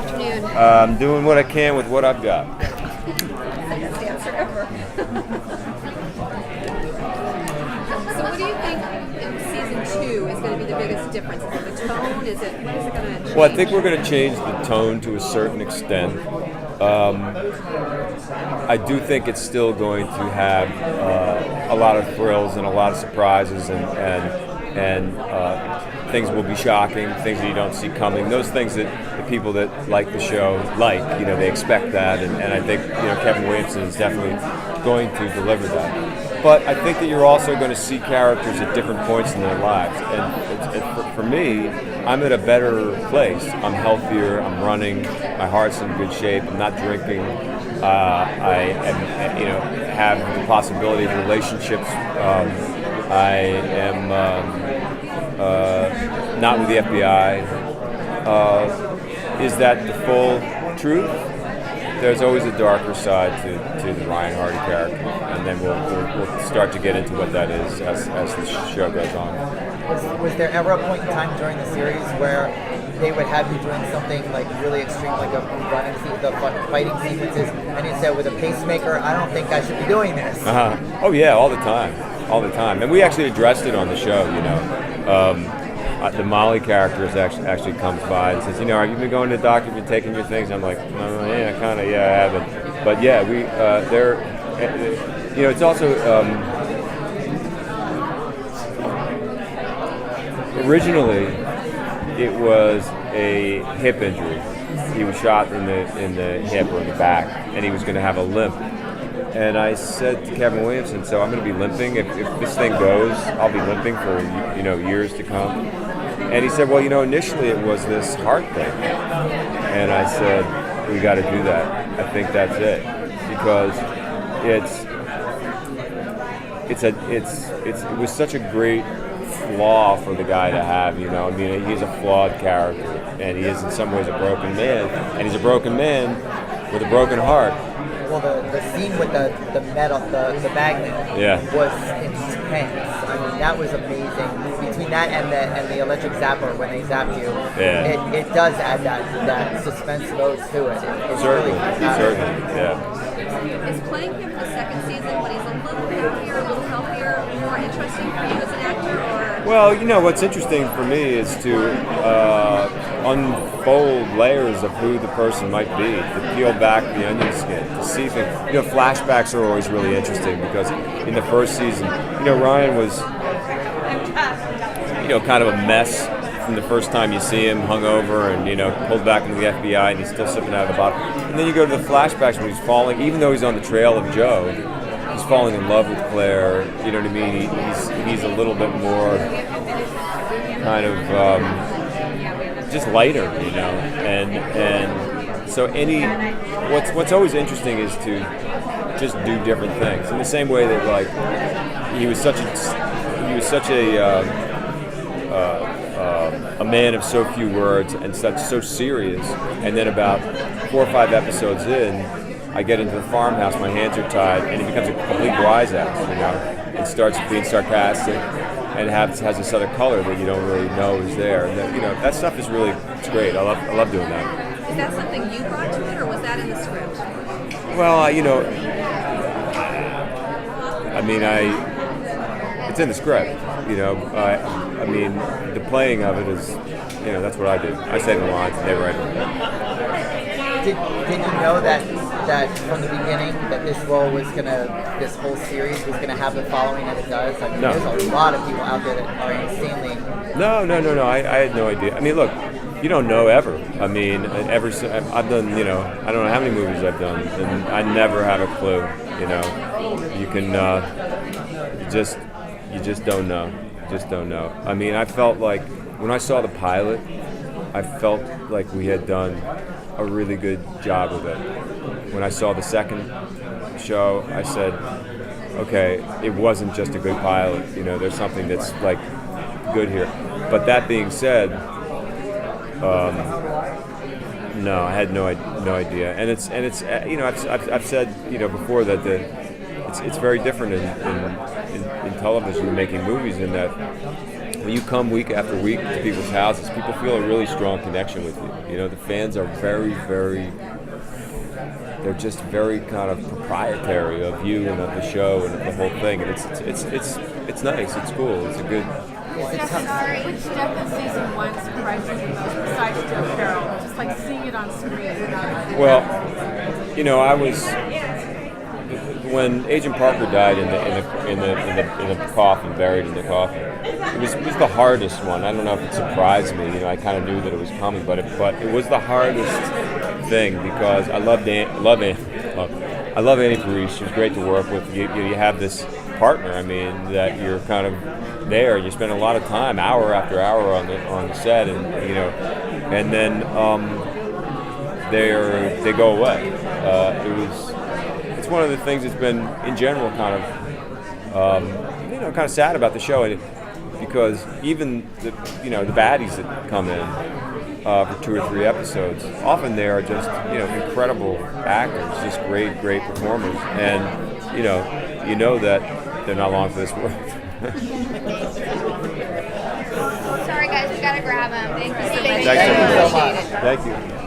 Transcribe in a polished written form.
afternoon. I'm doing what I can with what I've got. Best answer ever. So what do you think in season 2 is going to be the biggest difference? Is it the tone? What is it going to change? Well, I think we're going to change the tone to a certain extent. I do think it's still going to have a lot of thrills and a lot of surprises and things will be shocking, things that you don't see coming. Those things that the people that like the show they expect that, and I think Kevin Williamson is definitely going to deliver that. But I think that you're also going to see characters at different points in their lives, and for me, I'm at a better place. I'm healthier. I'm running. My heart's in good shape. I'm not drinking. I have the possibility of relationships. I am not with the FBI. Is that the full truth? There's always a darker side to the Ryan Hardy character, and then we'll start to get into what that is as the show goes on. Was there ever a point in time during the series where they would have you doing something like really extreme, like a running the fighting sequences, and you said, with a pacemaker, I don't think I should be doing this? Oh yeah, all the time, and we actually addressed it on the show. The Molly character actually comes by and says, have you been going to the doctor? Been taking your things? I'm like, yeah, kind of, I haven't. But yeah, we it's also. Originally, it was a hip injury. He was shot in the hip or in the back, and he was going to have a limp. And I said to Kevin Williamson, so I'm going to be limping. If this thing goes, I'll be limping for years to come. And he said, well, initially it was this heart thing. And I said, we got to do that. I think that's it, because it was such a great flaw for the guy to have, he's a flawed character, and he is in some ways a broken man, and he's a broken man with a broken heart. Well, the scene with the metal, the magnet, was intense. I mean, that was amazing. Between that and the electric zapper when they zapped you, it does add that suspense mode to it. It's certainly, yeah. Is playing him in the second season when he's a little happier, a little healthier, more interesting for you as an actor? Or? Well, what's interesting for me is to unfold layers of who the person might be, to peel back the onion skin, to see things. Flashbacks are always really interesting because in the first season, Ryan was, kind of a mess from the first time you see him, hungover and, pulled back into the FBI, and he's still sipping out of the bottle. And then you go to the flashbacks when he's falling, even though he's on the trail of Joe, he's falling in love with Claire, you know what I mean? He's a little bit more kind of just lighter, and so what's always interesting is to just do different things in the same way that he was such a man of so few words and so serious, and then about 4 or 5 episodes in, I get into the farmhouse, my hands are tied, and he becomes a complete wise ass, and starts being sarcastic and has this other color that you don't really know is there. And that stuff is really, it's great. I love doing that. Is that something you brought to it, or was that in the script? Well, it's in the script. I mean, the playing of it is, that's what I do. I say the lines, and they write them. Did you know that from the beginning that this whole series was gonna have the following that it does? I mean, No. There's a lot of people out there that are insanely. No. I had no idea. I mean, look, you don't know ever. I mean, I've done, I don't know how many movies I've done, and I never have a clue. You can, you just don't know. Just don't know. I mean, I felt like when I saw the pilot, I felt like we had done a really good job of it. When I saw the second show, I said, okay, it wasn't just a good pilot. There's something that's good here. But that being said, no, I had no idea. And it's I've said before that it's very different in television making movies, in that when you come week after week to people's houses, people feel a really strong connection with you. You know, the fans are very, very, they're just very kind of proprietary of you and of the show and of the whole thing. And it's nice. It's cool. It's a good. Which death in season 1 surprised you the most besides Joe Carroll? Just like seeing it on screen. Well, you know, I was when Agent Parker died in the coffin, buried in the coffin. It was the hardest one. I don't know if it surprised me. You know, I kind of knew that it was coming, but it was the hardest thing because I love Annie Parise. She was great to work with. You have this partner. I mean, that you're kind of there. You spend a lot of time, hour after hour, on the set, and you know, and then they go away. It's one of the things that's been in general kind of sad about the show, because even the baddies that come in for 2 or 3 episodes, often they are just incredible actors, just great performers, and you know that they're not long for this world. Sorry guys, we gotta grab them. Thank you so much. Thanks, everybody. so much. Thank you.